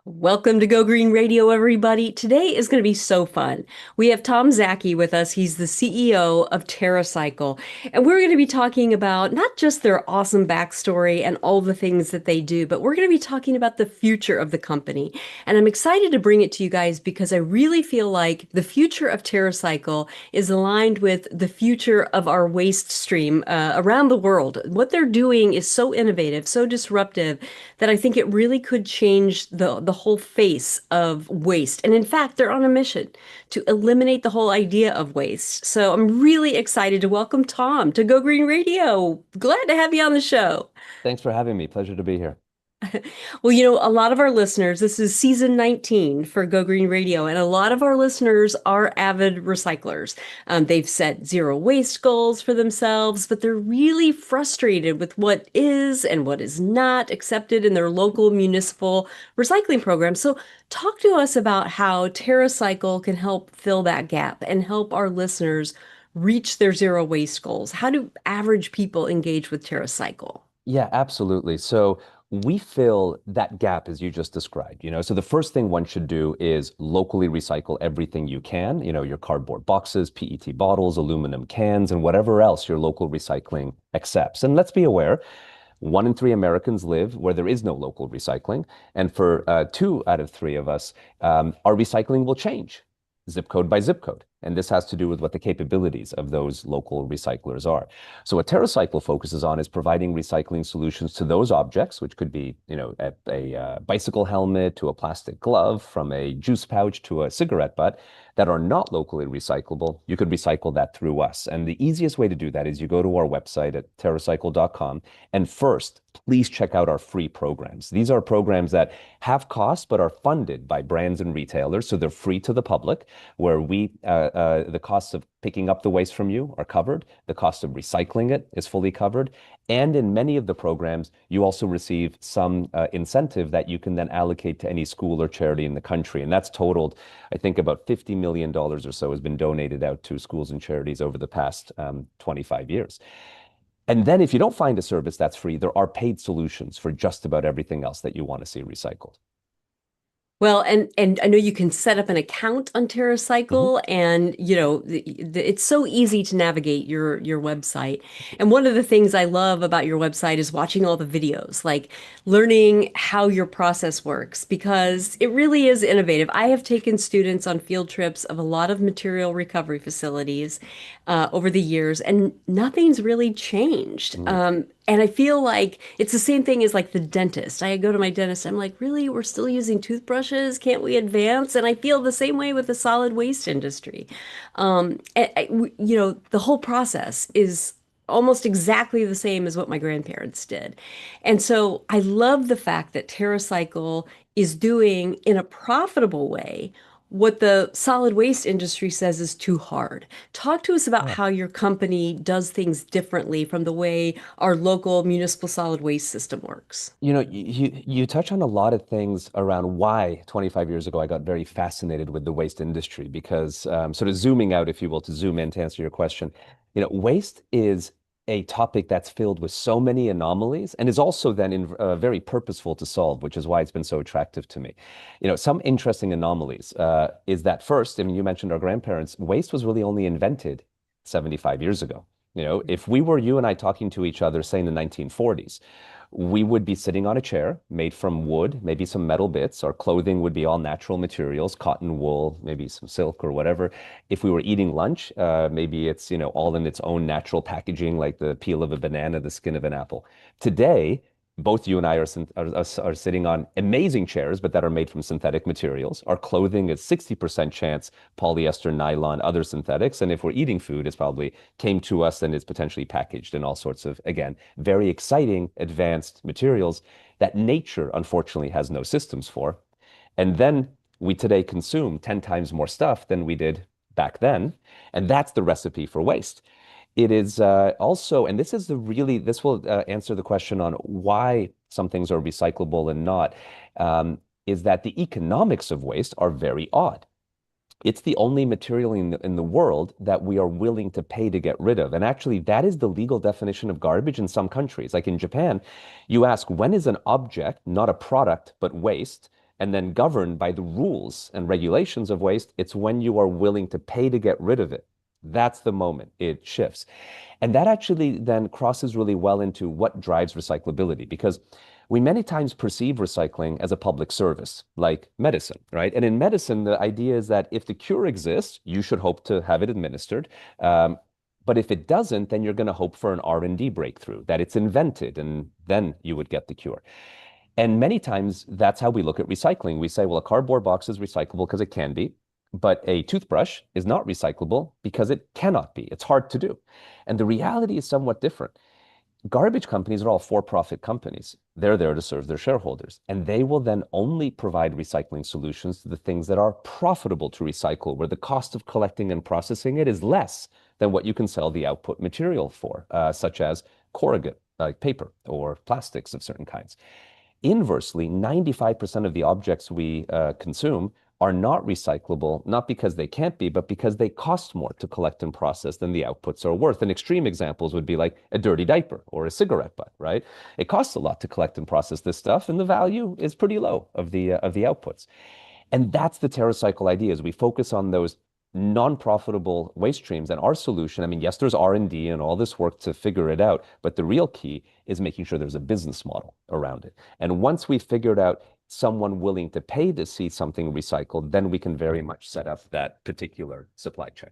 Welcome to Go Green Radio, everybody. Today is going to be so fun. We have Tom Szaky with us. He's the CEO of TerraCycle. And we're going to be talking about not just their awesome backstory and all the things that they do, but we're going to be talking about the future of the company. And I'm excited to bring it to you guys because I really feel like the future of TerraCycle is aligned with the future of our waste stream around the world. What they're doing is so innovative, so disruptive that I think it really could change the whole face of waste. And in fact, they're on a mission to eliminate the whole idea of waste. So I'm really excited to welcome Tom to Go Green Radio. Glad to have you on the show. Thanks for having me. Pleasure to be here. Well, a lot of our listeners, this is season 19 for Go Green Radio, and a lot of our listeners are avid recyclers. They've set zero waste goals for themselves, but they're really frustrated with what is and what is not accepted in their local municipal recycling program. So, talk to us about how TerraCycle can help fill that gap and help our listeners reach their zero waste goals. How do average people engage with TerraCycle? Yeah, absolutely. So we fill that gap as you just described, So the first thing one should do is locally recycle everything you can, your cardboard boxes, PET bottles, aluminum cans, and whatever else your local recycling accepts. And let's be aware, 1 in 3 Americans live where there is no local recycling. And for 2 out of 3 of us, our recycling will change zip code by zip code. And this has to do with what the capabilities of those local recyclers are. So what TerraCycle focuses on is providing recycling solutions to those objects, which could be, a bicycle helmet to a plastic glove, from a juice pouch to a cigarette butt, that are not locally recyclable. You could recycle that through us. And the easiest way to do that is you go to our website at terracycle.com. And first, please check out our free programs. These are programs that have costs but are funded by brands and retailers, so they're free to the public, where the costs of picking up the waste from you are covered. The cost of recycling it is fully covered. And in many of the programs, you also receive some incentive that you can then allocate to any school or charity in the country. And that's totaled, I think, about $50 million or so has been donated out to schools and charities over the past 25 years. And then if you don't find a service that's free, there are paid solutions for just about everything else that you want to see recycled. Well, and I know you can set up an account on Mhm. TerraCycle, and it's so easy to navigate your website. And one of the things I love about your website is watching all the videos, like learning how your process works, because it really is innovative. I have taken students on field trips of a lot of material recovery facilities over the years, and nothing's really changed. Mm. And I feel like it's the same thing as like the dentist. I go to my dentist, I'm like, really? We're still using toothbrushes? Can't we advance? And I feel the same way with the solid waste industry. The whole process is almost exactly the same as what my grandparents did. And so I love the fact that TerraCycle is doing in a profitable way what the solid waste industry says is too hard. Talk to us about Yeah. how your company does things differently from the way our local municipal solid waste system works. You touch on a lot of things around why 25 years ago I got very fascinated with the waste industry because sort of zooming out, if you will, to zoom in to answer your question, waste is a topic that's filled with so many anomalies and is also then very purposeful to solve, which is why it's been so attractive to me. Some interesting anomalies is that first, I mean, you mentioned our grandparents, waste was really only invented 75 years ago. If we were you and I talking to each other, say in the 1940s, we would be sitting on a chair made from wood, maybe some metal bits. Our clothing would be all natural materials, cotton, wool, maybe some silk or whatever. If we were eating lunch, maybe it's, all in its own natural packaging, like the peel of a banana, the skin of an apple. Today, both you and I are sitting on amazing chairs, but that are made from synthetic materials. Our clothing is 60% chance polyester, nylon, other synthetics. And if we're eating food, it's probably came to us and is potentially packaged in all sorts of, again, very exciting advanced materials that nature unfortunately has no systems for. And then we today consume 10 times more stuff than we did back then. And that's the recipe for waste. It is also, and this will answer the question on why some things are recyclable and not, is that the economics of waste are very odd. It's the only material in the world that we are willing to pay to get rid of. And actually, that is the legal definition of garbage in some countries. Like in Japan, you ask, when is an object, not a product, but waste, and then governed by the rules and regulations of waste, it's when you are willing to pay to get rid of it. That's the moment it shifts. And that actually then crosses really well into what drives recyclability, because we many times perceive recycling as a public service, like medicine, right? And in medicine, the idea is that if the cure exists, you should hope to have it administered. Um, but if it doesn't, then you're going to hope for an R&D breakthrough, that it's invented, and then you would get the cure. And many times that's how we look at recycling. We say, well, a cardboard box is recyclable because it can be, but a toothbrush is not recyclable because it cannot be. It's hard to do. And the reality is somewhat different. Garbage companies are all for-profit companies. They're there to serve their shareholders, and they will then only provide recycling solutions to the things that are profitable to recycle, where the cost of collecting and processing it is less than what you can sell the output material for, such as corrugate, like paper or plastics of certain kinds. Inversely, 95% of the objects we consume are not recyclable, not because they can't be, but because they cost more to collect and process than the outputs are worth. And extreme examples would be like a dirty diaper or a cigarette butt, right? It costs a lot to collect and process this stuff, and the value is pretty low of the outputs. And that's the TerraCycle idea, is we focus on those non-profitable waste streams. And our solution, I mean, yes, there's R&D and all this work to figure it out, but the real key is making sure there's a business model around it. And once we figured out someone willing to pay to see something recycled, then we can very much set up that particular supply chain.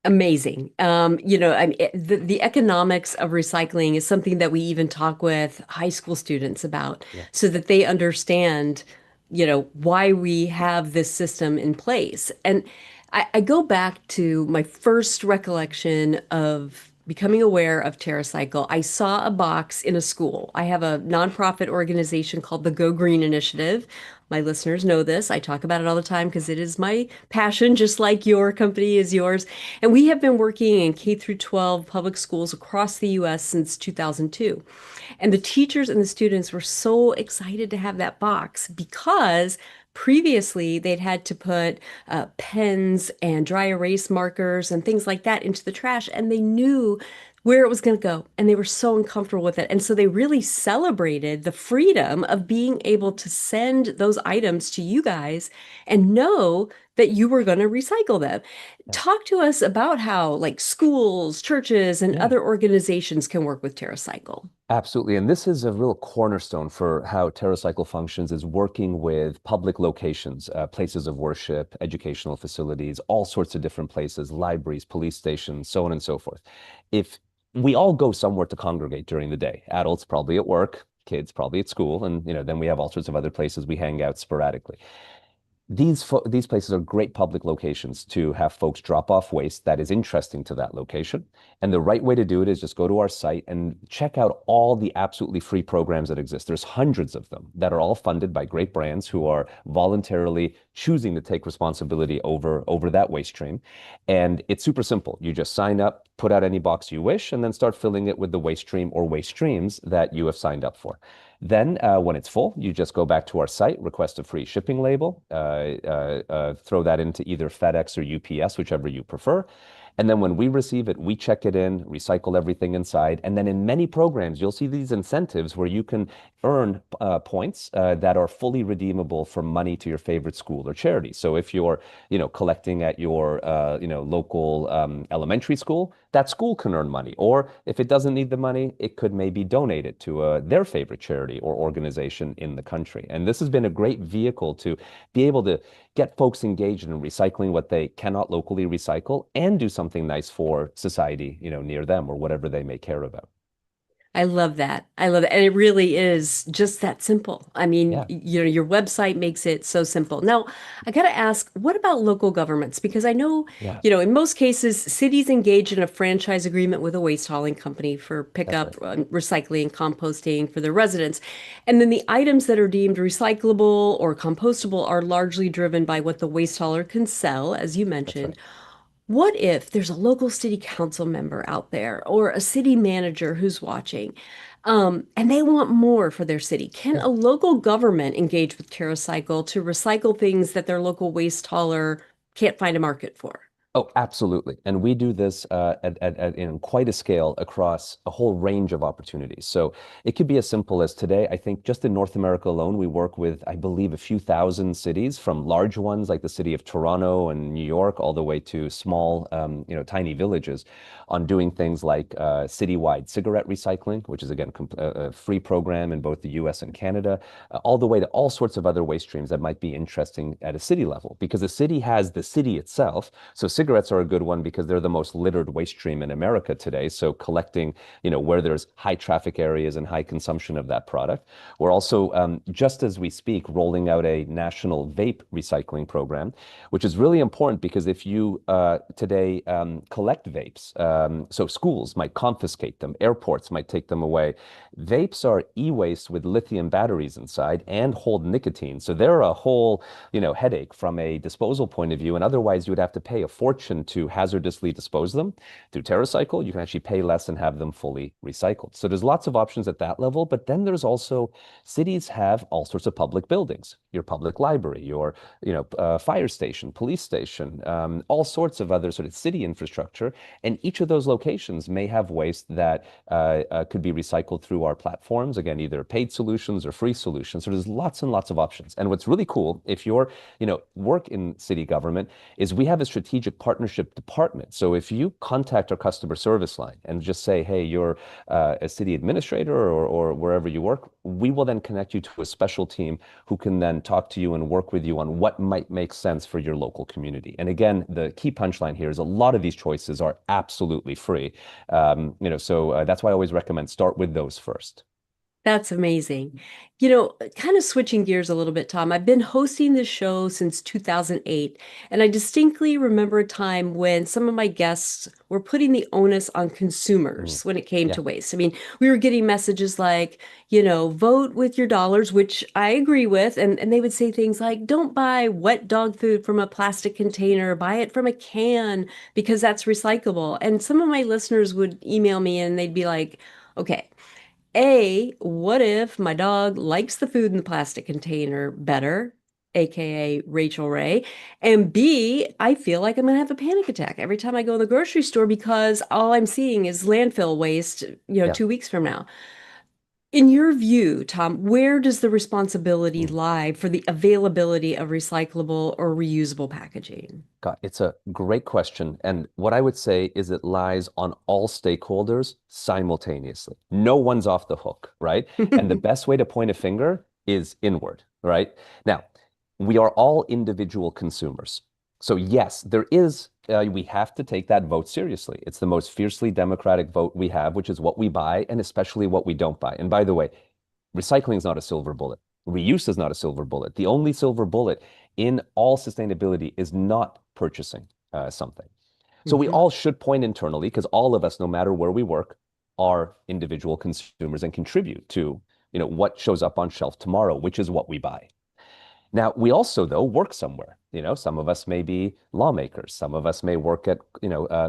Amazing. I mean, the economics of recycling is something that we even talk with high school students about Yeah. so that they understand, why we have this system in place. And I go back to my first recollection of becoming aware of TerraCycle. I saw a box in a school. I have a nonprofit organization called the Go Green Initiative. My listeners know this. I talk about it all the time because it is my passion, just like your company is yours. And we have been working in K through 12 public schools across the US since 2002. And the teachers and the students were so excited to have that box because previously they'd had to put pens and dry erase markers and things like that into the trash, and they knew where it was going to go, and they were so uncomfortable with it. And so they really celebrated the freedom of being able to send those items to you guys and know that you were going to recycle them. Yeah. Talk to us about how, like, schools, churches, and Yeah. other organizations can work with TerraCycle. Absolutely. And this is a real cornerstone for how TerraCycle functions, is working with public locations, places of worship, educational facilities, all sorts of different places, libraries, police stations, so on and so forth. If we all go somewhere to congregate during the day, adults probably at work, kids probably at school, and then we have all sorts of other places we hang out sporadically. These places are great public locations to have folks drop off waste that is interesting to that location. And the right way to do it is just go to our site and check out all the absolutely free programs that exist. There's hundreds of them that are all funded by great brands who are voluntarily choosing to take responsibility over that waste stream. And it's super simple. You just sign up, put out any box you wish, and then start filling it with the waste stream or waste streams that you have signed up for. Then, when it's full, you just go back to our site, request a free shipping label, throw that into either FedEx or UPS, whichever you prefer. And then when we receive it, we check it in, recycle everything inside. And then in many programs, you'll see these incentives where you can earn points that are fully redeemable for money to your favorite school or charity. So if you're, collecting at your, local elementary school, that school can earn money. Or if it doesn't need the money, it could maybe donate it to their favorite charity or organization in the country. And this has been a great vehicle to be able to get folks engaged in recycling what they cannot locally recycle and do something nice for society, near them or whatever they may care about. I love that. I love it. And it really is just that simple. I mean, Yeah, your website makes it so simple. Now, I got to ask, what about local governments? Because I know, yeah, in most cases, cities engage in a franchise agreement with a waste hauling company for that's pickup, right. recycling, composting for their residents. And then the items that are deemed recyclable or compostable are largely driven by what the waste hauler can sell, as you That's mentioned. right. What if there's a local city council member out there or a city manager who's watching, and they want more for their city? Can Yeah. a local government engage with TerraCycle to recycle things that their local waste hauler can't find a market for? Oh, absolutely. And we do this in quite a scale across a whole range of opportunities. So it could be as simple as today, I think just in North America alone, we work with, I believe, a few thousand cities, from large ones like the city of Toronto and New York, all the way to small, tiny villages, on doing things like citywide cigarette recycling, which is, again, a free program in both the US and Canada, all the way to all sorts of other waste streams that might be interesting at a city level, because a city has the city itself. So cigarettes are a good one because they're the most littered waste stream in America today. So collecting, where there's high traffic areas and high consumption of that product. We're also, just as we speak, rolling out a national vape recycling program, which is really important because if you today collect vapes, so schools might confiscate them, airports might take them away. Vapes are e-waste with lithium batteries inside and hold nicotine. So they're a whole, headache from a disposal point of view. And otherwise, you would have to pay a fortune to hazardously dispose them. Through TerraCycle, you can actually pay less and have them fully recycled. So there's lots of options at that level. But then there's also cities have all sorts of public buildings, your public library, your, fire station, police station, all sorts of other sort of city infrastructure. And each of those locations may have waste that could be recycled through our platforms. Again, either paid solutions or free solutions. So there's lots and lots of options. And what's really cool, if you're, work in city government, is we have a strategic partnership department. So if you contact our customer service line and just say, hey, you're a city administrator or wherever you work, we will then connect you to a special team who can then talk to you and work with you on what might make sense for your local community. And again, the key punchline here is a lot of these choices are absolutely free. So that's why I always recommend start with those first. That's amazing. Kind of switching gears a little bit, Tom, I've been hosting this show since 2008, and I distinctly remember a time when some of my guests were putting the onus on Mm. consumers when it came Yeah. to waste. I mean, we were getting messages like, vote with your dollars, which I agree with, and they would say things like, don't buy wet dog food from a plastic container, buy it from a can because that's recyclable. And some of my listeners would email me and they'd be like, okay. A, what if my dog likes the food in the plastic container better, aka Rachel Ray? And B, I feel like I'm gonna have a panic attack every time I go to the grocery store because all I'm seeing is landfill waste, Yeah. 2 weeks from now. In your view, Tom, where does the responsibility Mm. lie for the availability of recyclable or reusable packaging? God, it's a great question. And what I would say is it lies on all stakeholders simultaneously. No one's off the hook, right? And the best way to point a finger is inward, right? Now, we are all individual consumers. So yes, we have to take that vote seriously. It's the most fiercely democratic vote we have, which is what we buy and especially what we don't buy. And by the way, recycling is not a silver bullet. Reuse is not a silver bullet. The only silver bullet in all sustainability is not purchasing something. So we Mhm. all should point internally because all of us, no matter where we work, are individual consumers and contribute to, what shows up on shelf tomorrow, which is what we buy. Now, we also, though, work somewhere. Some of us may be lawmakers. Some of us may work at,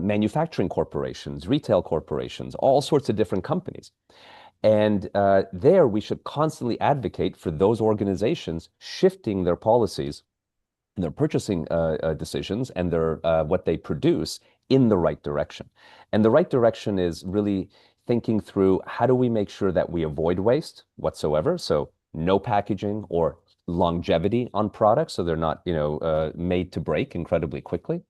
manufacturing corporations, retail corporations, all sorts of different companies. And there we should constantly advocate for those organizations shifting their policies and their purchasing decisions and their what they produce in the right direction. And the right direction is really thinking through how do we make sure that we avoid waste whatsoever. So no packaging or longevity on products, so they're not, made to break incredibly quickly.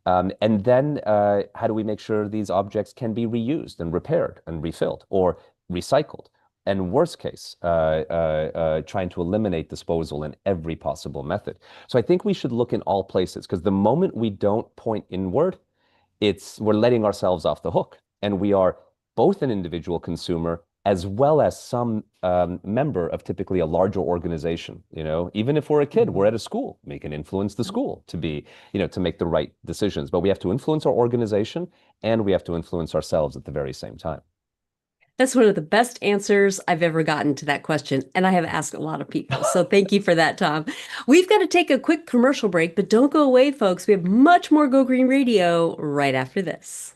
And then how do we make sure these objects can be reused and repaired and refilled or recycled? And worst case, trying to eliminate disposal in every possible method. So I think we should look in all places because the moment we don't point inward, we're letting ourselves off the hook. And we are both an individual consumer as well as some member of typically a larger organization. Even if we're a kid, we're Mhm. at a school. We can influence the school to be, to make the right decisions. But we have to influence our organization and we have to influence ourselves at the very same time. That's one of the best answers I've ever gotten to that question, and I have asked a lot of people. So thank you for that, Tom. We've got to take a quick commercial break, but don't go away, folks. We have much more Go Green Radio right after this.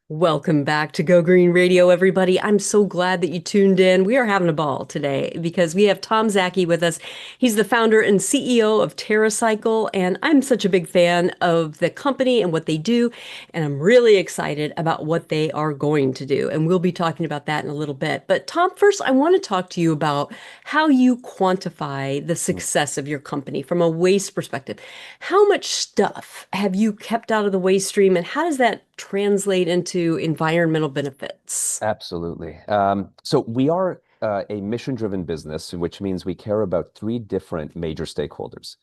Welcome back to Go Green Radio, everybody. I'm so glad that you tuned in. We are having a ball today because we have Tom Szaky with us. He's the founder and CEO of TerraCycle, and I'm such a big fan of the company and what they do, and I'm really excited about what they are going to do. And we'll be talking about that in a little bit. But Tom, first, I want to talk to you about how you quantify the success of your company from a waste perspective. How much stuff have you kept out of the waste stream, and how does that translate into environmental benefits? Absolutely. So we are a mission-driven business, which means we care about three different major stakeholders: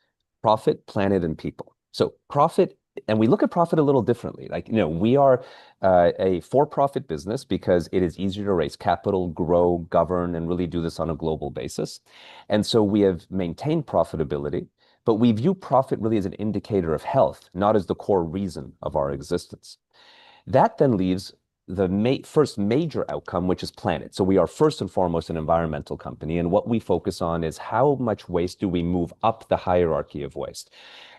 profit, planet, and people. So profit, and we look at profit a little differently. We are a for-profit business because it is easier to raise capital, grow, govern, and really do this on a global basis. And so we have maintained profitability, but we view profit really as an indicator of health, not as the core reason of our existence. That then leaves the first major outcome, which is planet. So we are first and foremost an environmental company, and what we focus on is how much waste do we move up the hierarchy of waste.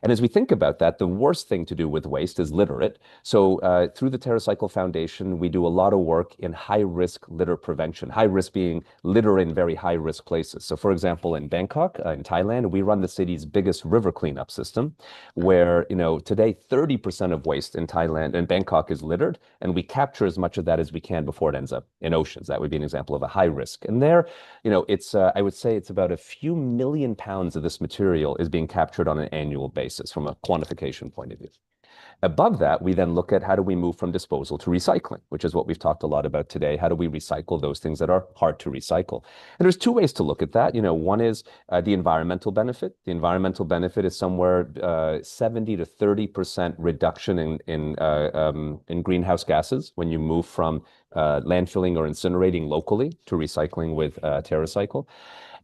And as we think about that, the worst thing to do with waste is litter it. So through the TerraCycle Foundation, we do a lot of work in high-risk litter prevention, high risk being litter in very high-risk places. So for example, in Bangkok, in Thailand, we run the city's biggest river cleanup system, where today 30% of waste in Thailand and Bangkok is littered, and we capture as much of that as we can before it ends up in oceans. That would be an example of a high risk. And there, it's I would say it's about a few million pounds of this material is being captured on an annual basis from a quantification point of view. Above that, we then look at how do we move from disposal to recycling, which is what we've talked a lot about today. How do we recycle those things that are hard to recycle? And there's two ways to look at that. One is the environmental benefit. The environmental benefit is somewhere 70 to 30% reduction in greenhouse gases when you move from landfilling or incinerating locally to recycling with TerraCycle.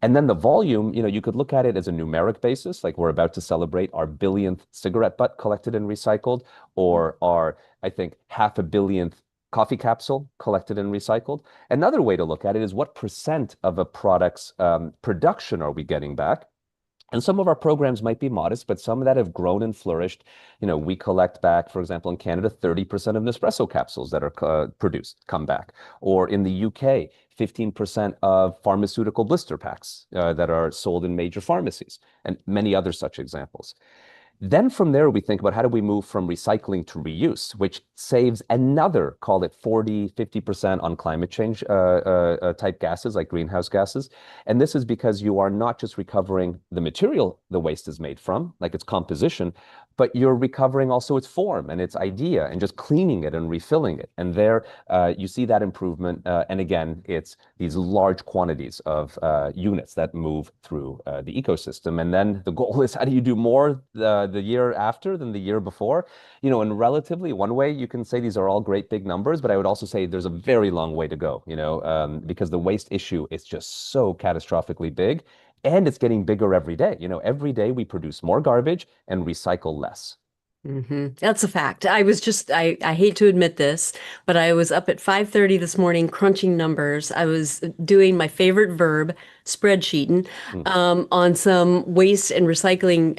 And then the volume, you could look at it as a numeric basis, like we're about to celebrate our billionth cigarette butt collected and recycled, or our, I think, half a billionth coffee capsule collected and recycled. Another way to look at it is what percent of a product's production are we getting back? And some of our programs might be modest, but some that have grown and flourished. We collect back, for example, in Canada, 30% of Nespresso capsules that are produced come back. Or in the UK, 15% of pharmaceutical blister packs that are sold in major pharmacies, and many other such examples. Then from there, we think about how do we move from recycling to reuse, which saves another, call it 40, 50% on climate change type gases like greenhouse gases. And this is because you are not just recovering the material the waste is made from, like its composition, but you're recovering also its form and its idea and just cleaning it and refilling it. And there you see that improvement. And again, it's these large quantities of units that move through the ecosystem. And then the goal is how do you do more the year after than the year before? And relatively one way you can say these are all great big numbers, but I would also say there's a very long way to go, because the waste issue is just so catastrophically big. And it's getting bigger every day. Every day we produce more garbage and recycle less. That's a fact. I hate to admit this, but I was up at 5:30 this morning crunching numbers. I was doing my favorite verb, spreadsheeting, Mm. on some waste and recycling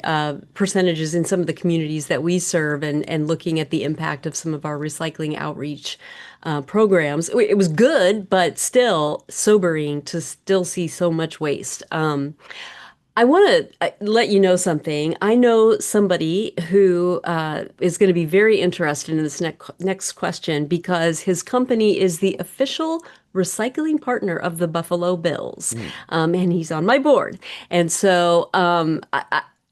percentages in some of the communities that we serve and looking at the impact of some of our recycling outreach programs. It was good, but still sobering to still see so much waste. I want to let you know something. I know somebody who is going to be very interested in this next question because his company is the official recycling partner of the Buffalo Bills, Mm. and he's on my board. And so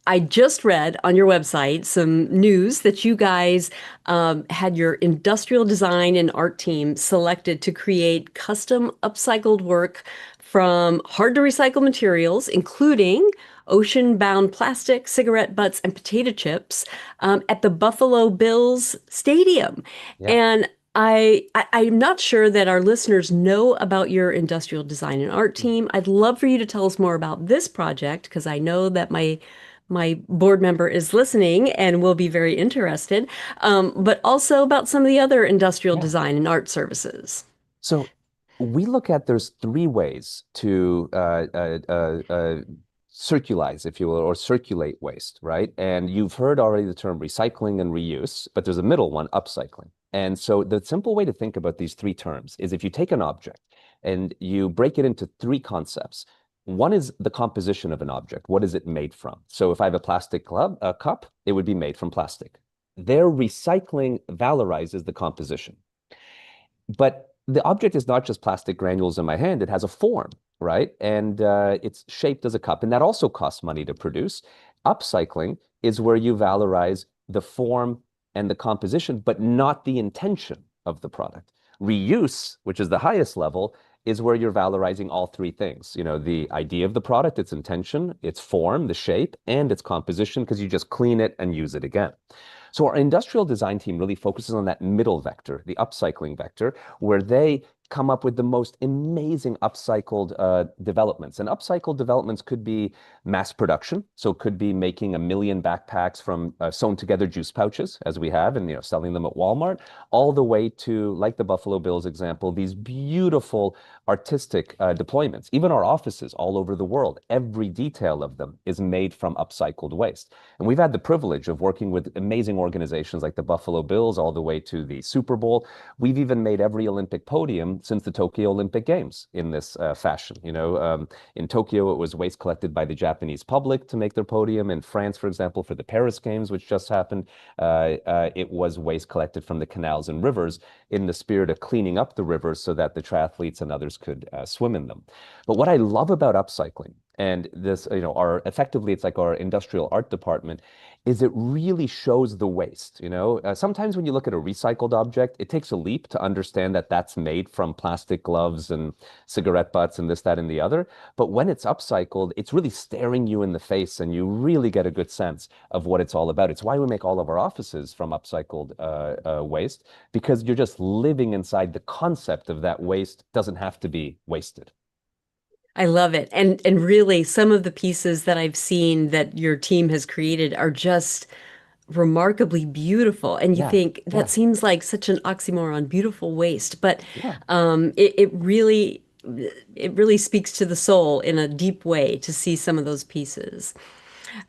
I just read on your website some news that you guys had your industrial design and art team selected to create custom upcycled work from hard to recycle materials, including ocean-bound plastic, cigarette butts, and potato chips at the Buffalo Bills Stadium. Yeah. And I'm not sure that our listeners know about your industrial design and art Mm. team. I'd love for you to tell us more about this project because I know that my board member is listening and will be very interested, but also about some of the other industrial Yeah. design and art services. So we look at there's three ways to circulize, if you will, or circulate waste, right? And you've heard already the term recycling and reuse, but there's a middle one, upcycling. And so the simple way to think about these three terms is if you take an object and you break it into three concepts. One is the composition of an object. What is it made from? So if I have a cup, it would be made from plastic. Their recycling valorizes the composition. But the object is not just plastic granules in my hand, it has a form, right? And it's shaped as a cup. And that also costs money to produce. Upcycling is where you valorize the form and the composition, but not the intention of the product. Reuse, which is the highest level, is where you're valorizing all three things. You know, the idea of the product, its intention, its form, the shape, and its composition, because you just clean it and use it again. So our industrial design team really focuses on that middle vector, the upcycling vector, where they come up with the most amazing upcycled developments. And upcycled developments could be mass production. So it could be making 1 million backpacks from sewn together juice pouches, as we have, and selling them at Walmart, all the way to, like the Buffalo Bills example, these beautiful artistic deployments. Even our offices all over the world, every detail of them is made from upcycled waste. And we've had the privilege of working with amazing organizations like the Buffalo Bills all the way to the Super Bowl. We've even made every Olympic podium since the Tokyo Olympic Games in this fashion. In Tokyo, it was waste collected by the Japanese public to make their podium. In France, for example, for the Paris Games, which just happened, it was waste collected from the canals and rivers in the spirit of cleaning up the rivers so that the triathletes and others could swim in them. But what I love about upcycling, and this, effectively, it's like our industrial art department, is it really shows the waste. Sometimes when you look at a recycled object, it takes a leap to understand that that's made from plastic gloves and cigarette butts and this, that, and the other. But when it's upcycled, it's really staring you in the face, and you really get a good sense of what it's all about. It's why we make all of our offices from upcycled waste, because you're just living inside the concept of that waste doesn't have to be wasted. I love it. And really some of the pieces that I've seen that your team has created are just remarkably beautiful. And you Yeah, think that yeah, seems like such an oxymoron, beautiful waste, but yeah. it really speaks to the soul in a deep way to see some of those pieces.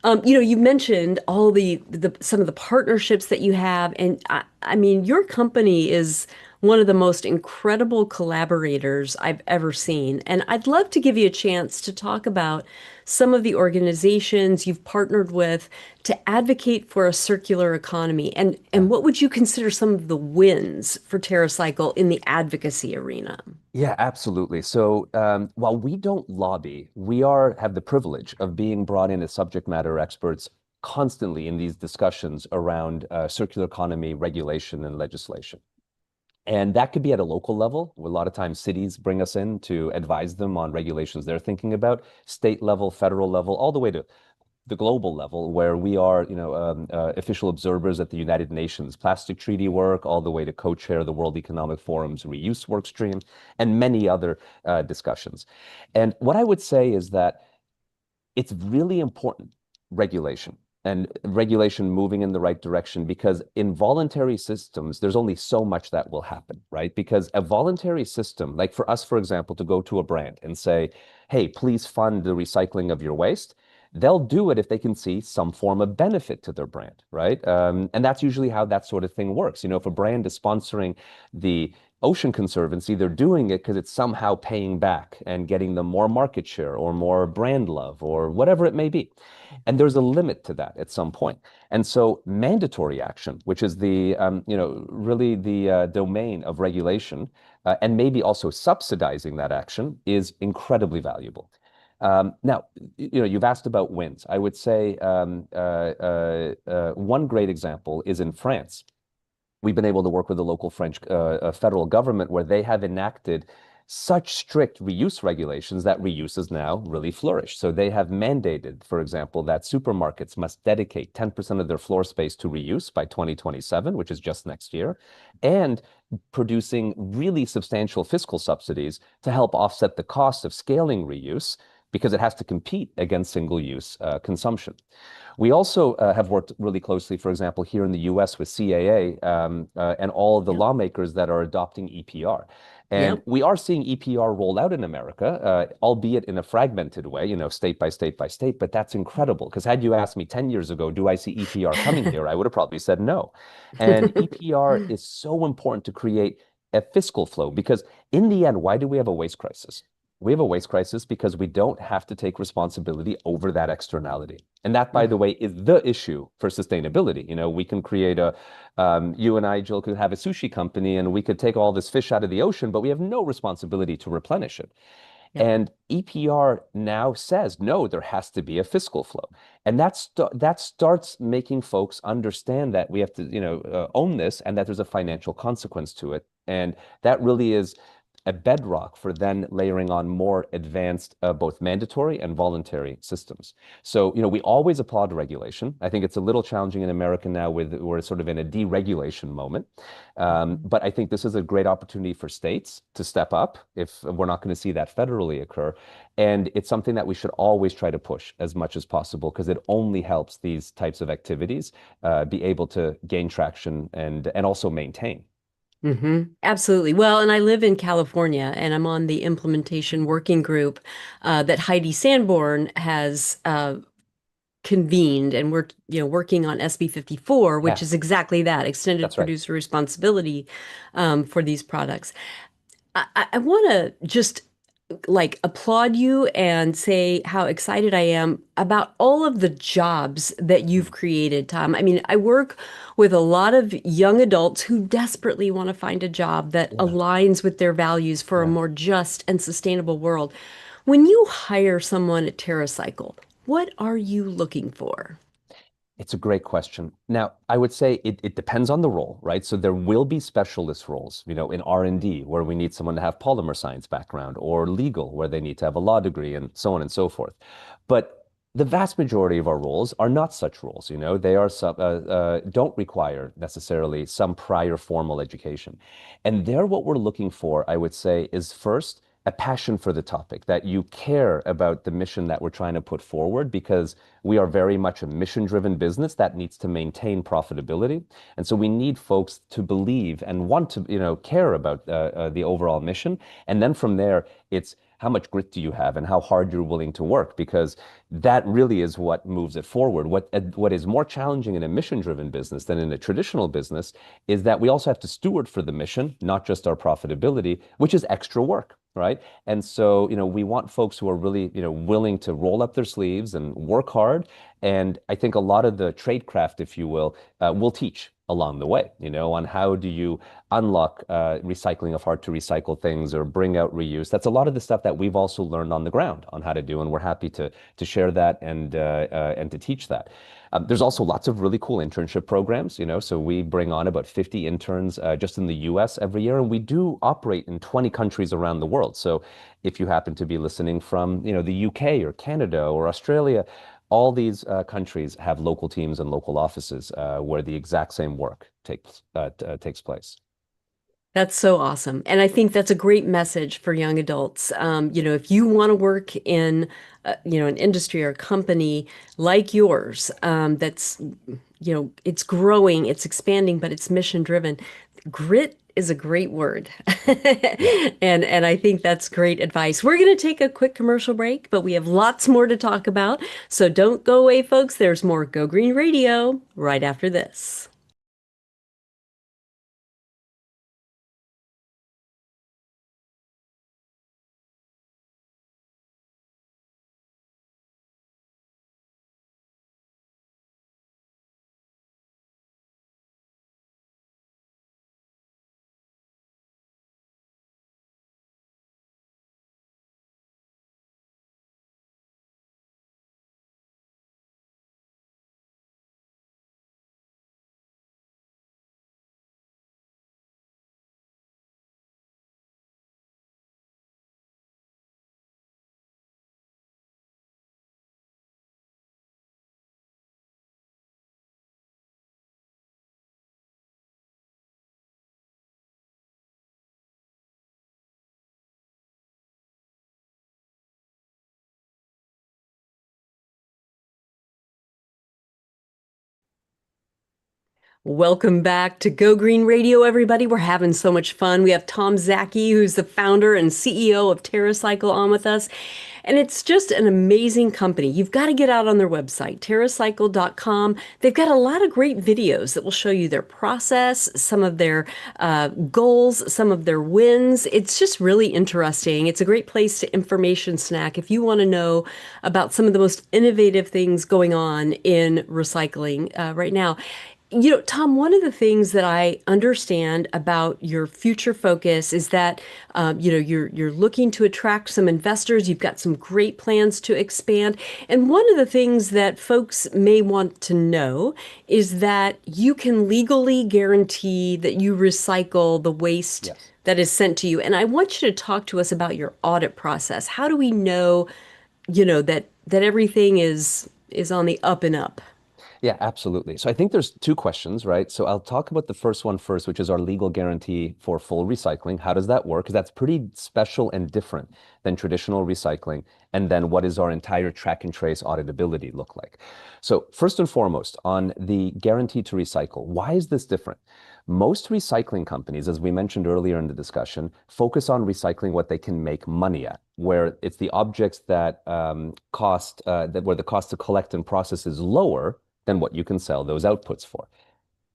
You mentioned all the some of the partnerships that you have, and I mean, your company is one of the most incredible collaborators I've ever seen. And I'd love to give you a chance to talk about some of the organizations you've partnered with to advocate for a circular economy, and Yeah. what would you consider some of the wins for TerraCycle in the advocacy arena? Yeah, absolutely. So while we don't lobby, we have the privilege of being brought in as subject matter experts constantly in these discussions around circular economy regulation and legislation. And that could be at a local level. A lot of times cities bring us in to advise them on regulations they're thinking about, state level, federal level, all the way to the global level, where we are, official observers at the United Nations Plastic Treaty work, all the way to co-chair the World Economic Forum's reuse work stream, and many other discussions. And what I would say is that it's really important regulation and regulation moving in the right direction, because in voluntary systems, there's only so much that will happen, right? Because a voluntary system, like for us, for example, to go to a brand and say, hey, please fund the recycling of your waste, they'll do it if they can see some form of benefit to their brand, right? And that's usually how that sort of thing works. If a brand is sponsoring the Ocean Conservancy, they're doing it because it's somehow paying back and getting them more market share or more brand love or whatever it may be. And there's a limit to that at some point. And so mandatory action, which is really the domain of regulation, and maybe also subsidizing that action, is incredibly valuable. Now, you've asked about wins. I would say one great example is in France. We've been able to work with the local French federal government, where they have enacted such strict reuse regulations that reuse has now really flourished. So they have mandated, for example, that supermarkets must dedicate 10% of their floor space to reuse by 2027, which is just next year, and producing really substantial fiscal subsidies to help offset the cost of scaling reuse because it has to compete against single-use consumption. We also have worked really closely, for example, here in the US with CAA and all of the Yep. lawmakers that are adopting EPR. And Yep. we are seeing EPR roll out in America, albeit in a fragmented way, state by state by state. But that's incredible because had you asked me 10 years ago, do I see EPR coming here? I would have probably said no. And EPR is so important to create a fiscal flow because in the end, why do we have a waste crisis? We have a waste crisis because we don't have to take responsibility over that externality. And that, by the way, is the issue for sustainability. We can create you and I, Jill, could have a sushi company and we could take all this fish out of the ocean, but we have no responsibility to replenish it. Yep. And EPR now says, no, there has to be a fiscal flow. And that starts making folks understand that we have to, own this and that there's a financial consequence to it. And that really is a bedrock for then layering on more advanced, both mandatory and voluntary systems. So, we always applaud regulation. I think it's a little challenging in America now with we're sort of in a deregulation moment. But I think this is a great opportunity for states to step up if we're not going to see that federally occur. And it's something that we should always try to push as much as possible because it only helps these types of activities be able to gain traction and also maintain. Absolutely. Well, and I live in California, and I'm on the implementation working group that Heidi Sanborn has convened, and we're working on SB 54, which Yeah, is exactly that, extended that's right. producer responsibility for these products. I want to just like applaud you and say how excited I am about all of the jobs that you've Mm. created, Tom. I mean, I work with a lot of young adults who desperately want to find a job that Yeah, aligns with their values for a yeah. more just and sustainable world. When you hire someone at TerraCycle, what are you looking for? It's a great question. Now, I would say it depends on the role, right? So there will be specialist roles, in R&D where we need someone to have polymer science background or legal where they need to have a law degree and so on and so forth. But the vast majority of our roles are not such roles, they are don't require necessarily some prior formal education. And there, what we're looking for, I would say, is first a passion for the topic, that you care about the mission that we're trying to put forward because we are very much a mission-driven business that needs to maintain profitability. And so we need folks to believe and want to, care about the overall mission. And then from there, it's how much grit do you have and how hard you're willing to work, because that really is what moves it forward. What is more challenging in a mission-driven business than in a traditional business is that we also have to steward for the mission, not just our profitability, which is extra work. Right. And so, we want folks who are really, willing to roll up their sleeves and work hard. And I think a lot of the tradecraft, if you will teach along the way, on how do you unlock recycling of hard to recycle things or bring out reuse. That's a lot of the stuff that we've also learned on the ground on how to do. And we're happy to share that and to teach that. There's also lots of really cool internship programs, so we bring on about 50 interns just in the US every year, and we do operate in 20 countries around the world. So if you happen to be listening from, the UK or Canada or Australia, all these countries have local teams and local offices where the exact same work takes place. That's so awesome. And I think that's a great message for young adults. If you want to work in, an industry or a company like yours, that's, it's growing, it's expanding, but it's mission driven. Grit is a great word. Yeah. And I think that's great advice. We're going to take a quick commercial break, but we have lots more to talk about. So don't go away, folks. There's more Go Green Radio right after this. Welcome back to Go Green Radio, everybody. We're having so much fun. We have Tom Szaky, who's the founder and CEO of TerraCycle, on with us. And it's just an amazing company. You've got to get out on their website, TerraCycle.com. They've got a lot of great videos that will show you their process, some of their goals, some of their wins. It's just really interesting. It's a great place to information snack if you want to know about some of the most innovative things going on in recycling right now. Tom, one of the things that I understand about your future focus is that you're looking to attract some investors. You've got some great plans to expand. And one of the things that folks may want to know is that you can legally guarantee that you recycle the waste Yes. that is sent to you. And I want you to talk to us about your audit process. How do we know, that everything is on the up and up? Yeah, absolutely. So I think there's two questions, right? So I'll talk about the first one first, which is our legal guarantee for full recycling. How does that work? Because that's pretty special and different than traditional recycling. And then what does our entire track and trace auditability look like? So first and foremost, on the guarantee to recycle, why is this different? Most recycling companies, as we mentioned earlier in the discussion, focus on recycling what they can make money at, where it's the objects that where the cost to collect and process is lower than what you can sell those outputs for.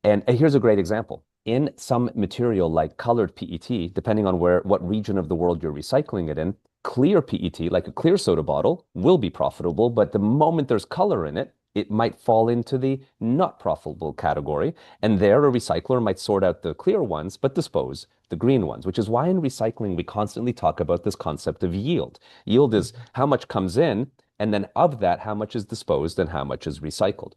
And here's a great example. In some material like colored PET, depending on what region of the world you're recycling it in, clear PET, like a clear soda bottle, will be profitable, but the moment there's color in it, it might fall into the not profitable category. And there, a recycler might sort out the clear ones, but dispose the green ones, which is why in recycling we constantly talk about this concept of yield. Yield is how much comes in, and then of that, how much is disposed and how much is recycled.